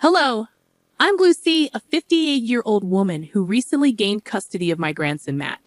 Hello, I'm Lucy, a 58-year-old woman who recently gained custody of my grandson Matt.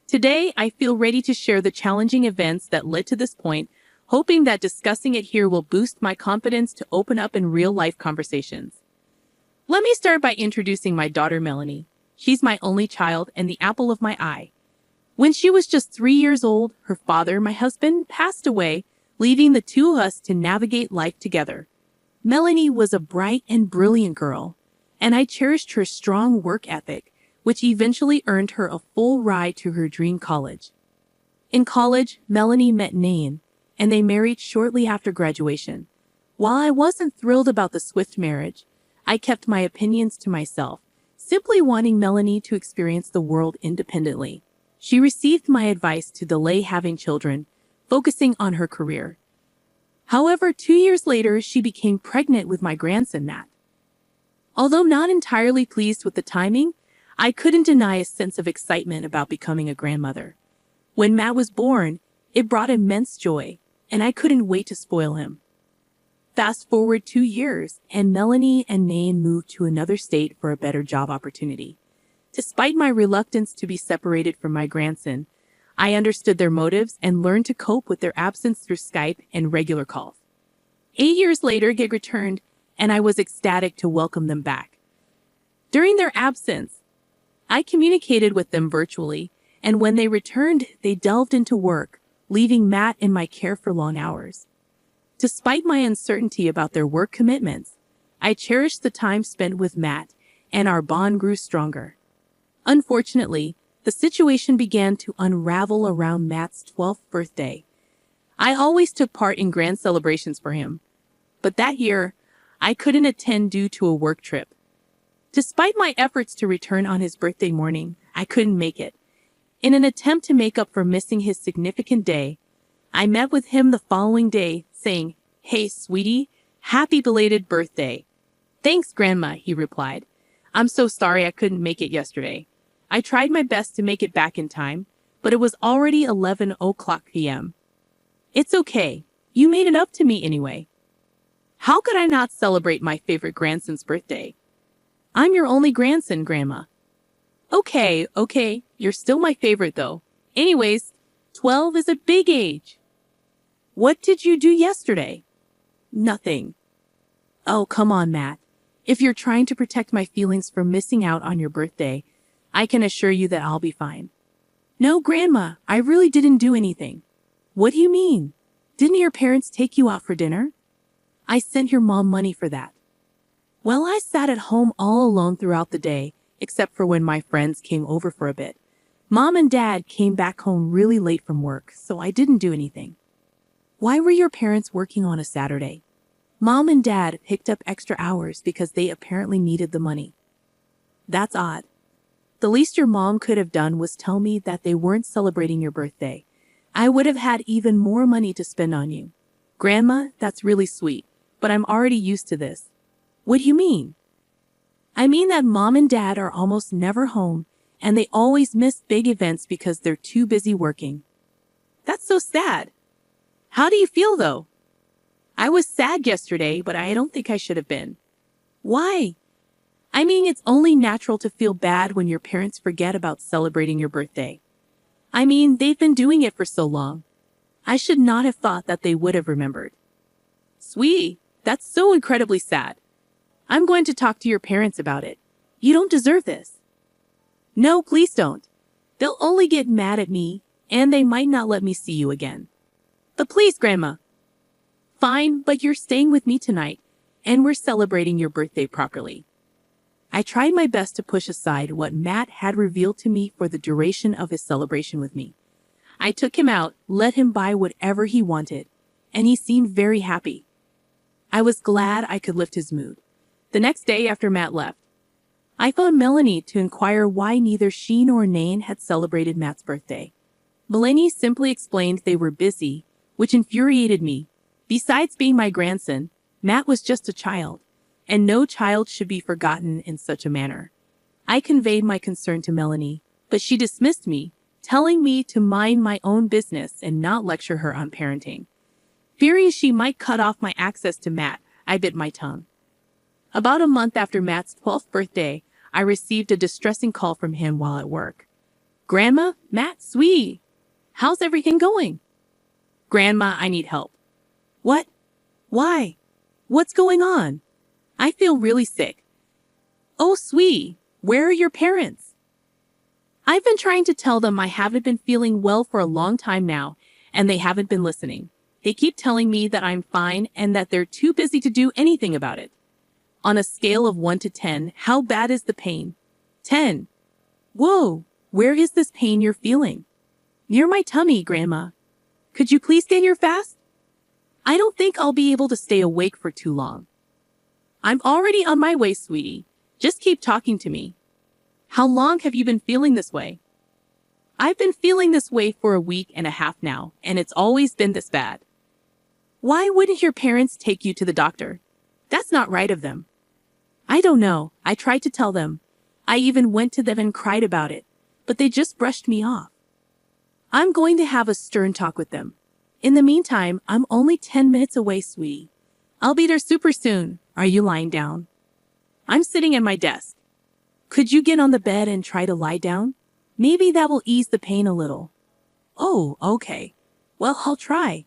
Today, I feel ready to share the challenging events that led to this point, hoping that discussing it here will boost my confidence to open up in real-life conversations. Let me start by introducing my daughter Melanie. She's my only child and the apple of my eye. When she was just 3 years old, her father, my husband, passed away, leaving the two of us to navigate life together. Melanie was a bright and brilliant girl, and I cherished her strong work ethic, which eventually earned her a full ride to her dream college. In college, Melanie met Nain, and they married shortly after graduation. While I wasn't thrilled about the swift marriage, I kept my opinions to myself, simply wanting Melanie to experience the world independently. She received my advice to delay having children, focusing on her career. However, 2 years later, she became pregnant with my grandson, Matt. Although not entirely pleased with the timing, I couldn't deny a sense of excitement about becoming a grandmother. When Matt was born, it brought immense joy, and I couldn't wait to spoil him. Fast forward 2 years, and Melanie and Nain moved to another state for a better job opportunity. Despite my reluctance to be separated from my grandson, I understood their motives and learned to cope with their absence through Skype and regular calls. 8 years later, Gig returned, and I was ecstatic to welcome them back. During their absence, I communicated with them virtually, and when they returned, they delved into work, leaving Matt in my care for long hours. Despite my uncertainty about their work commitments, I cherished the time spent with Matt, and our bond grew stronger. Unfortunately, the situation began to unravel around Matt's 12th birthday. I always took part in grand celebrations for him, but that year, I couldn't attend due to a work trip. Despite my efforts to return on his birthday morning, I couldn't make it. In an attempt to make up for missing his significant day, I met with him the following day, saying, "Hey, sweetie, happy belated birthday." "Thanks, Grandma," he replied. "I'm so sorry I couldn't make it yesterday. I tried my best to make it back in time, but it was already 11 p.m. It's okay. You made it up to me anyway." How could I not celebrate my favorite grandson's birthday? "I'm your only grandson, Grandma." Okay, you're still my favorite though. Anyways, 12 is a big age. "What did you do yesterday?" "Nothing." "Oh, come on, Matt. If you're trying to protect my feelings from missing out on your birthday, I can assure you that I'll be fine." "No, Grandma, I really didn't do anything." "What do you mean? Didn't your parents take you out for dinner?" "I sent your mom money for that." "Well, I sat at home all alone throughout the day, except for when my friends came over for a bit. Mom and Dad came back home really late from work, so I didn't do anything." "Why were your parents working on a Saturday?" "Mom and Dad picked up extra hours because they apparently needed the money." "That's odd. The least your mom could have done was tell me that they weren't celebrating your birthday. I would have had even more money to spend on you." "Grandma, that's really sweet, but I'm already used to this." "What do you mean?" "I mean that Mom and Dad are almost never home, and they always miss big events because they're too busy working." "That's so sad. How do you feel, though?" "I was sad yesterday, but I don't think I should have been." "Why?" "I mean, it's only natural to feel bad when your parents forget about celebrating your birthday. I mean, they've been doing it for so long. I should not have thought that they would have remembered." "Sweetie, that's so incredibly sad. I'm going to talk to your parents about it. You don't deserve this." "No, please don't. They'll only get mad at me, and they might not let me see you again." "But please, Grandma." "Fine, but you're staying with me tonight, and we're celebrating your birthday properly." I tried my best to push aside what Matt had revealed to me for the duration of his celebration with me. I took him out, let him buy whatever he wanted, and he seemed very happy. I was glad I could lift his mood. The next day after Matt left, I phoned Melanie to inquire why neither she nor Nain had celebrated Matt's birthday. Melanie simply explained they were busy, which infuriated me. Besides being my grandson, Matt was just a child, and no child should be forgotten in such a manner. I conveyed my concern to Melanie, but she dismissed me, telling me to mind my own business and not lecture her on parenting. Fearing she might cut off my access to Matt, I bit my tongue. About a month after Matt's 12th birthday, I received a distressing call from him while at work. "Grandma, Matt, sweetie, how's everything going?" "Grandma, I need help." "What? Why? What's going on?" "I feel really sick." "Oh, sweetie, where are your parents?" "I've been trying to tell them I haven't been feeling well for a long time now, and they haven't been listening. They keep telling me that I'm fine and that they're too busy to do anything about it." "On a scale of 1 to 10, how bad is the pain?" 10. "Whoa, where is this pain you're feeling?" "Near my tummy, Grandma." "Could you please get here fast?" "I don't think I'll be able to stay awake for too long." "I'm already on my way, sweetie. Just keep talking to me." "How long have you been feeling this way?" "I've been feeling this way for a week and a half now, and it's always been this bad." "Why wouldn't your parents take you to the doctor? That's not right of them." "I don't know. I tried to tell them. I even went to them and cried about it, but they just brushed me off." "I'm going to have a stern talk with them. In the meantime, I'm only 10 minutes away, sweetie. I'll be there super soon." "Are you lying down?" "I'm sitting at my desk." "Could you get on the bed and try to lie down? Maybe that will ease the pain a little." "Oh, okay. Well, I'll try."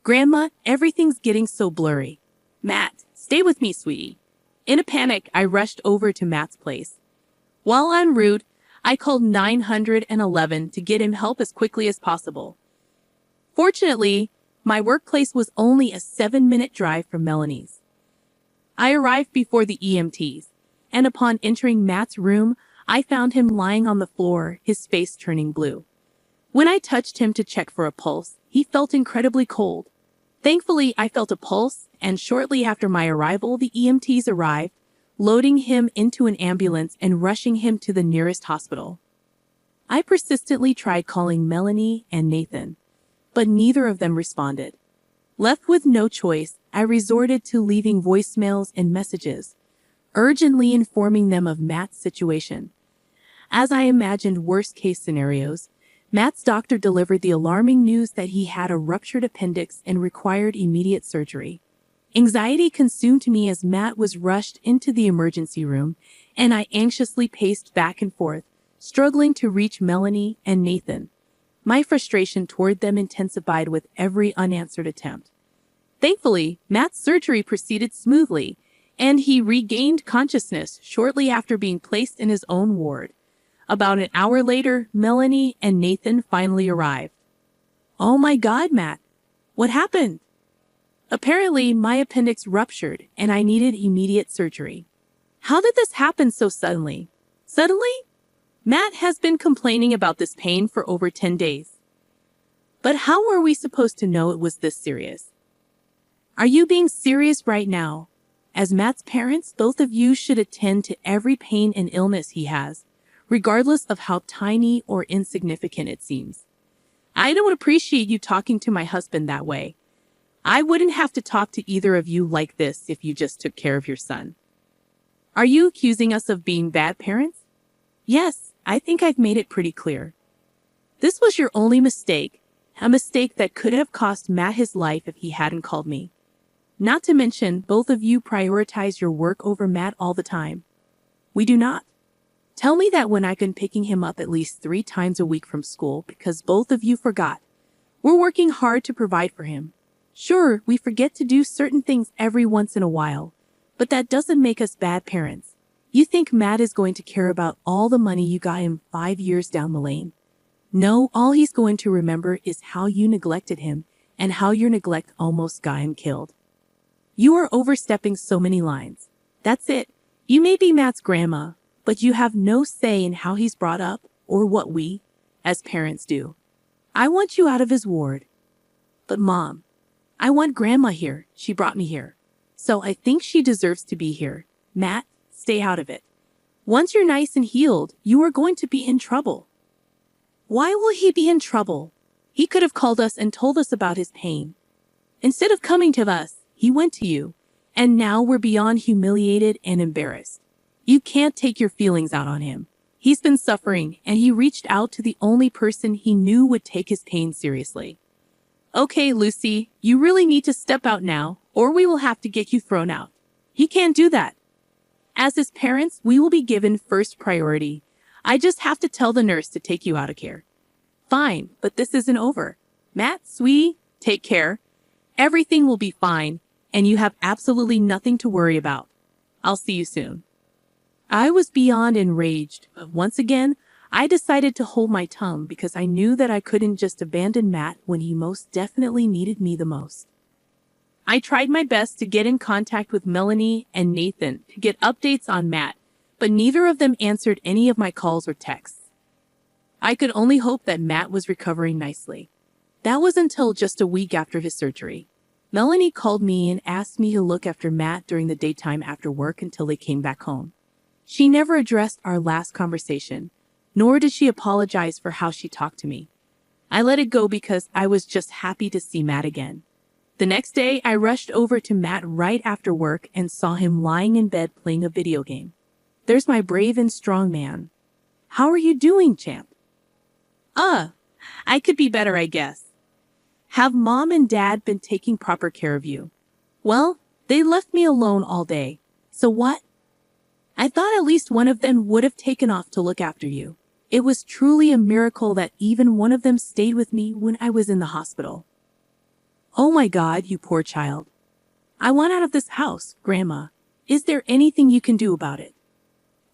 "Grandma, everything's getting so blurry." "Matt, stay with me, sweetie." In a panic, I rushed over to Matt's place. While en route, I called 911 to get him help as quickly as possible. Fortunately, my workplace was only a 7-minute drive from Melanie's. I arrived before the EMTs, and upon entering Matt's room, I found him lying on the floor, his face turning blue. When I touched him to check for a pulse, he felt incredibly cold. Thankfully, I felt a pulse, and shortly after my arrival, the EMTs arrived, loading him into an ambulance and rushing him to the nearest hospital. I persistently tried calling Melanie and Nathan, but neither of them responded. Left with no choice, I resorted to leaving voicemails and messages, urgently informing them of Matt's situation. As I imagined worst-case scenarios, Matt's doctor delivered the alarming news that he had a ruptured appendix and required immediate surgery. Anxiety consumed me as Matt was rushed into the emergency room, and I anxiously paced back and forth, struggling to reach Melanie and Nathan. My frustration toward them intensified with every unanswered attempt. Thankfully, Matt's surgery proceeded smoothly, and he regained consciousness shortly after being placed in his own ward. About an hour later, Melanie and Nathan finally arrived. "Oh my God, Matt. What happened?" "Apparently, my appendix ruptured and I needed immediate surgery." "How did this happen so suddenly?" "Suddenly? Matt has been complaining about this pain for over 10 days. But how were we supposed to know it was this serious?" "Are you being serious right now? As Matt's parents, both of you should attend to every pain and illness he has, regardless of how tiny or insignificant it seems." "I don't appreciate you talking to my husband that way. I wouldn't have to talk to either of you like this if you just took care of your son." "Are you accusing us of being bad parents?" "Yes, I think I've made it pretty clear. This was your only mistake, a mistake that could have cost Matt his life if he hadn't called me. Not to mention, both of you prioritize your work over Matt all the time. We do not. Tell me that when I've been picking him up at least 3 times a week from school because both of you forgot. We're working hard to provide for him. Sure, we forget to do certain things every once in a while, but that doesn't make us bad parents. You think Matt is going to care about all the money you got him 5 years down the lane? No, all he's going to remember is how you neglected him and how your neglect almost got him killed. You are overstepping so many lines. That's it. You may be Matt's grandma, but you have no say in how he's brought up or what we, as parents, do. I want you out of his ward." "But Mom, I want Grandma here. She brought me here. So I think she deserves to be here. Matt, stay out of it. Once you're nice and healed, you are going to be in trouble." "Why will he be in trouble? He could have called us and told us about his pain. Instead of coming to us, he went to you. And now we're beyond humiliated and embarrassed. You can't take your feelings out on him. He's been suffering, and he reached out to the only person he knew would take his pain seriously." "Okay, Lucy, you really need to step out now, or we will have to get you thrown out." "He can't do that. As his parents, we will be given first priority. I just have to tell the nurse to take you out of care. Fine, but this isn't over. Matt, sweetie, take care. Everything will be fine, and you have absolutely nothing to worry about. I'll see you soon. I was beyond enraged, but once again, I decided to hold my tongue because I knew that I couldn't just abandon Matt when he most definitely needed me the most. I tried my best to get in contact with Melanie and Nathan to get updates on Matt, but neither of them answered any of my calls or texts. I could only hope that Matt was recovering nicely. That was until just a week after his surgery. Melanie called me and asked me to look after Matt during the daytime after work until they came back home. She never addressed our last conversation, nor did she apologize for how she talked to me. I let it go because I was just happy to see Matt again. The next day, I rushed over to Matt right after work and saw him lying in bed playing a video game. There's my brave and strong man. How are you doing, champ? I could be better, I guess. Have mom and dad been taking proper care of you? Well, they left me alone all day. So what? I thought at least one of them would have taken off to look after you. It was truly a miracle that even one of them stayed with me when I was in the hospital. Oh my God, you poor child. I want out of this house, Grandma. Is there anything you can do about it?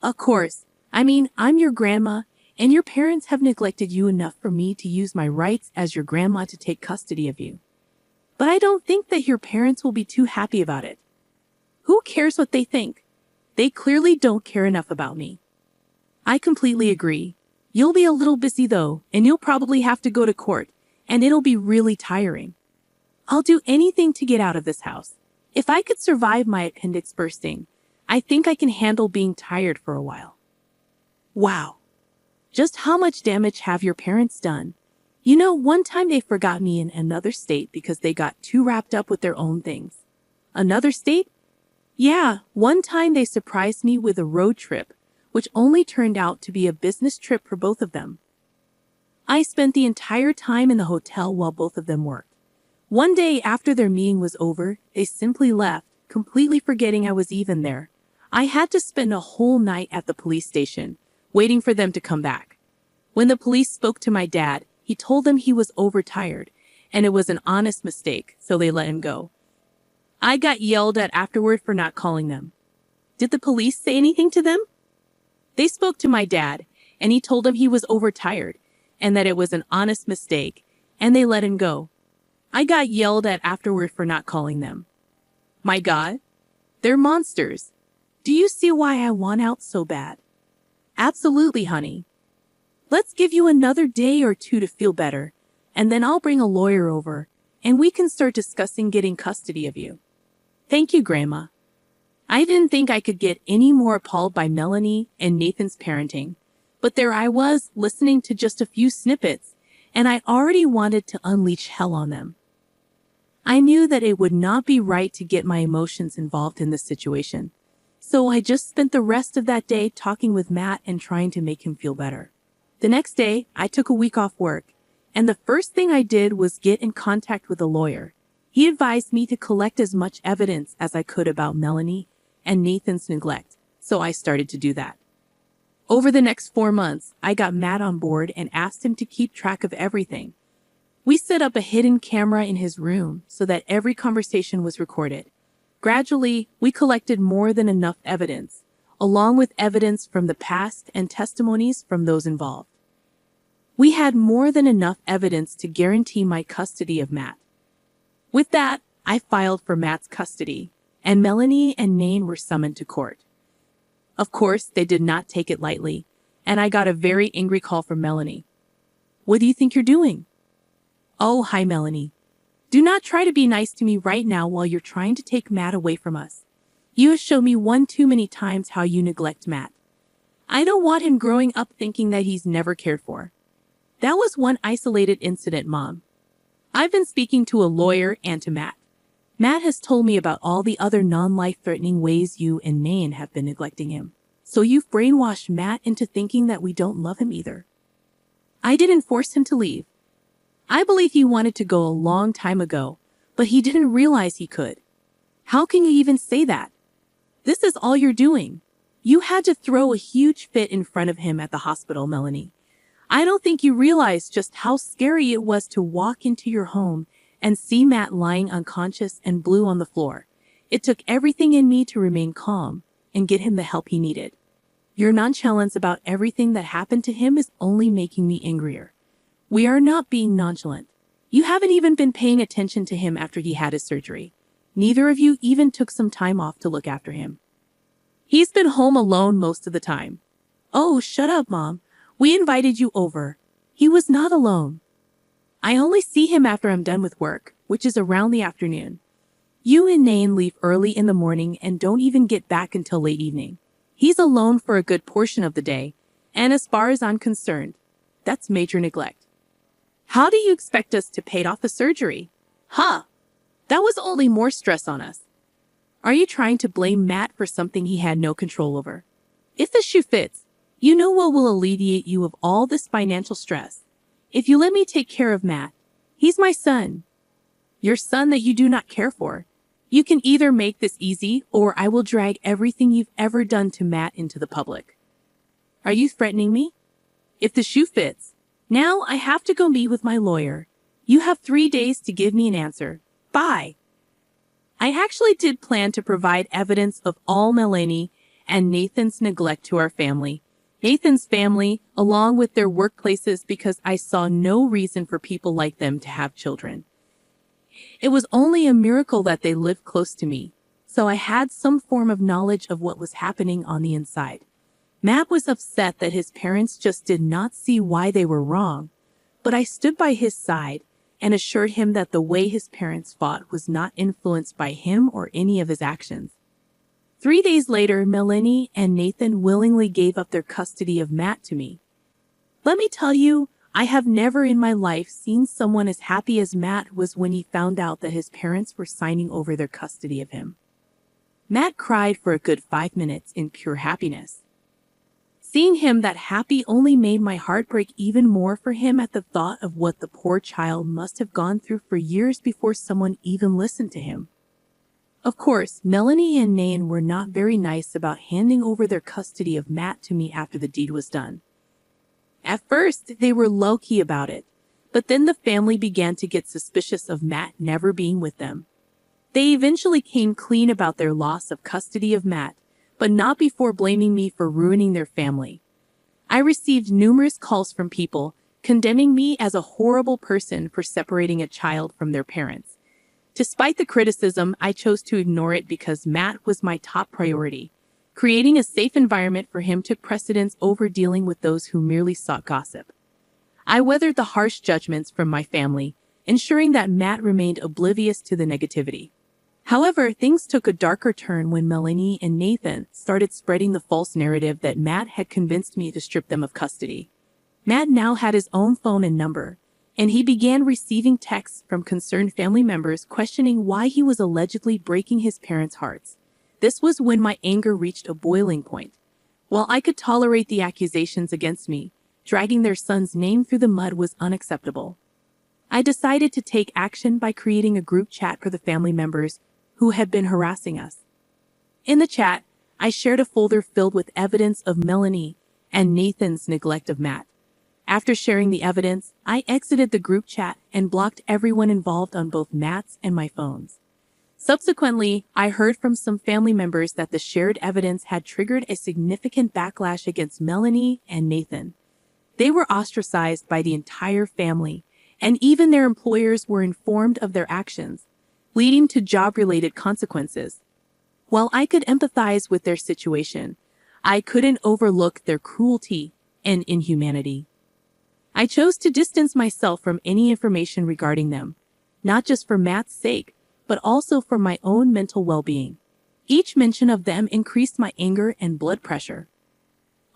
Of course. I'm your grandma, and your parents have neglected you enough for me to use my rights as your grandma to take custody of you. But I don't think that your parents will be too happy about it. Who cares what they think? They clearly don't care enough about me. I completely agree. You'll be a little busy though, and you'll probably have to go to court, and it'll be really tiring. I'll do anything to get out of this house. If I could survive my appendix bursting, I think I can handle being tired for a while. Wow. Just how much damage have your parents done? You know, one time they forgot me in another state because they got too wrapped up with their own things. Another state? Yeah, one time they surprised me with a road trip, which only turned out to be a business trip for both of them. I spent the entire time in the hotel while both of them worked. One day after their meeting was over, they simply left, completely forgetting I was even there. I had to spend a whole night at the police station, waiting for them to come back. When the police spoke to my dad, he told them he was overtired, and it was an honest mistake, so they let him go. I got yelled at afterward for not calling them. Did the police say anything to them? They spoke to my dad, and he told them he was overtired, and that it was an honest mistake, and they let him go. I got yelled at afterward for not calling them. My God, they're monsters. Do you see why I want out so bad? Absolutely, honey. Let's give you another day or two to feel better, and then I'll bring a lawyer over, and we can start discussing getting custody of you. Thank you, Grandma. I didn't think I could get any more appalled by Melanie and Nathan's parenting, but there I was, listening to just a few snippets, and I already wanted to unleash hell on them. I knew that it would not be right to get my emotions involved in this situation, so I just spent the rest of that day talking with Matt and trying to make him feel better. The next day, I took a week off work, and the first thing I did was get in contact with a lawyer. He advised me to collect as much evidence as I could about Melanie and Nathan's neglect, so I started to do that. Over the next 4 months, I got Matt on board and asked him to keep track of everything. We set up a hidden camera in his room so that every conversation was recorded. Gradually, we collected more than enough evidence, along with evidence from the past and testimonies from those involved. We had more than enough evidence to guarantee my custody of Matt. With that, I filed for Matt's custody, and Melanie and Nain were summoned to court. Of course, they did not take it lightly, and I got a very angry call from Melanie. What do you think you're doing? Oh, hi, Melanie. Do not try to be nice to me right now while you're trying to take Matt away from us. You have shown me one too many times how you neglect Matt. I don't want him growing up thinking that he's never cared for. That was one isolated incident, Mom. I've been speaking to a lawyer and to Matt. Matt has told me about all the other non-life-threatening ways you and Nain have been neglecting him. So you've brainwashed Matt into thinking that we don't love him either. I didn't force him to leave. I believe he wanted to go a long time ago, but he didn't realize he could. How can you even say that? This is all you're doing. You had to throw a huge fit in front of him at the hospital, Melanie. I don't think you realize just how scary it was to walk into your home and see Matt lying unconscious and blue on the floor. It took everything in me to remain calm and get him the help he needed. Your nonchalance about everything that happened to him is only making me angrier. We are not being nonchalant. You haven't even been paying attention to him after he had his surgery. Neither of you even took some time off to look after him. He's been home alone most of the time. Oh, shut up, Mom. We invited you over. He was not alone. I only see him after I'm done with work, which is around the afternoon. You and Nain leave early in the morning and don't even get back until late evening. He's alone for a good portion of the day, and as far as I'm concerned, that's major neglect. How do you expect us to pay off the surgery? Huh? That was only more stress on us. Are you trying to blame Matt for something he had no control over? If the shoe fits, you know what will alleviate you of all this financial stress. If you let me take care of Matt, he's my son. Your son that you do not care for. You can either make this easy, or I will drag everything you've ever done to Matt into the public. Are you threatening me? If the shoe fits, now I have to go meet with my lawyer. You have 3 days to give me an answer. Bye. I actually did plan to provide evidence of all Melanie and Nathan's neglect to our family. Nathan's family, along with their workplaces, because I saw no reason for people like them to have children. It was only a miracle that they lived close to me, so I had some form of knowledge of what was happening on the inside. Matt was upset that his parents just did not see why they were wrong, but I stood by his side and assured him that the way his parents fought was not influenced by him or any of his actions. 3 days later, Melanie and Nathan willingly gave up their custody of Matt to me. Let me tell you, I have never in my life seen someone as happy as Matt was when he found out that his parents were signing over their custody of him. Matt cried for a good 5 minutes in pure happiness. Seeing him that happy only made my heart break even more for him at the thought of what the poor child must have gone through for years before someone even listened to him. Of course, Melanie and Nain were not very nice about handing over their custody of Matt to me after the deed was done. At first, they were low-key about it, but then the family began to get suspicious of Matt never being with them. They eventually came clean about their loss of custody of Matt, but not before blaming me for ruining their family. I received numerous calls from people condemning me as a horrible person for separating a child from their parents. Despite the criticism, I chose to ignore it because Matt was my top priority. Creating a safe environment for him took precedence over dealing with those who merely sought gossip. I weathered the harsh judgments from my family, ensuring that Matt remained oblivious to the negativity. However, things took a darker turn when Melanie and Nathan started spreading the false narrative that Matt had convinced me to strip them of custody. Matt now had his own phone and number, and he began receiving texts from concerned family members questioning why he was allegedly breaking his parents' hearts. This was when my anger reached a boiling point. While I could tolerate the accusations against me, dragging their son's name through the mud was unacceptable. I decided to take action by creating a group chat for the family members who had been harassing us. In the chat, I shared a folder filled with evidence of Melanie and Nathan's neglect of Matt. After sharing the evidence, I exited the group chat and blocked everyone involved on both Matt's and my phones. Subsequently, I heard from some family members that the shared evidence had triggered a significant backlash against Melanie and Nathan. They were ostracized by the entire family, and even their employers were informed of their actions, leading to job-related consequences. While I could empathize with their situation, I couldn't overlook their cruelty and inhumanity. I chose to distance myself from any information regarding them, not just for Matt's sake, but also for my own mental well-being. Each mention of them increased my anger and blood pressure.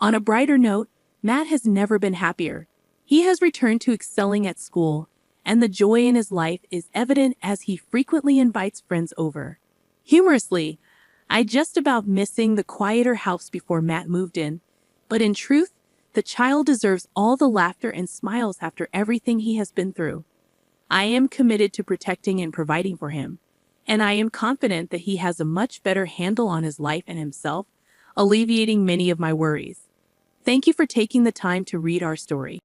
On a brighter note, Matt has never been happier. He has returned to excelling at school, and the joy in his life is evident as he frequently invites friends over. Humorously, I just about missing the quieter house before Matt moved in, but in truth, the child deserves all the laughter and smiles after everything he has been through. I am committed to protecting and providing for him, and I am confident that he has a much better handle on his life and himself, alleviating many of my worries. Thank you for taking the time to read our story.